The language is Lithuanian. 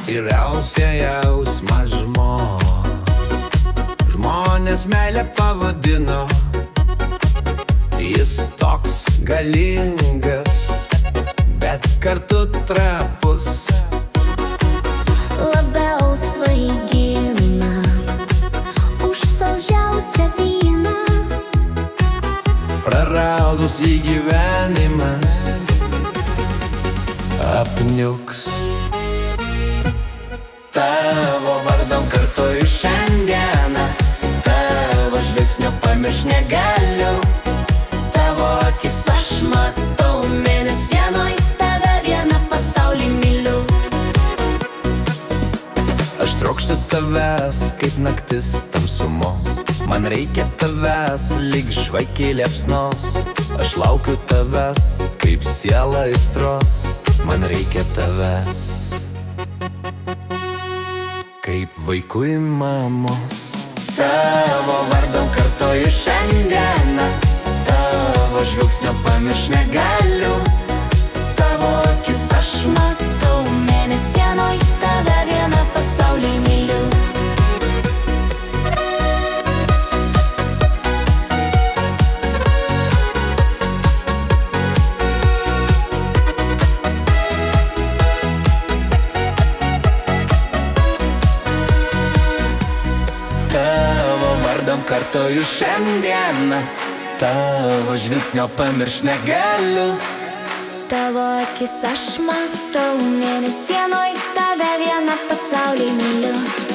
Tyriausia jausma žmonės meilę pavadino. Jis toks galingas, bet kartu trapus. Labiau svaigina už saldžiausią vyną. Praraudus į gyvenimas apniuks. Tavo vardom kartoju šiandieną, tavo žvilgsnio pamiršt negaliu. Tavo akis aš matau mėnesienoj, tave vieną pasaulį myliu. Aš trokštu tavęs kaip naktis tamsumos, man reikia tavęs lyg žvaigždė liepsnos. Aš laukiu tavęs kaip siela aistros, man reikia tavęs kaip vaikui mamos. Tavo vardom kartoju šiandieną, tavo žvilgsnio pamiršt negaliu. Tavo akis aš matau mėnesienoj, tave vieną pasaulį myliu. Tavo vardom kartoju šiandieną, tavo žvilgsnio pamiršt negaliu. Tavo akis aš matau mėnesienoj, tave vieną pasaulį myliu.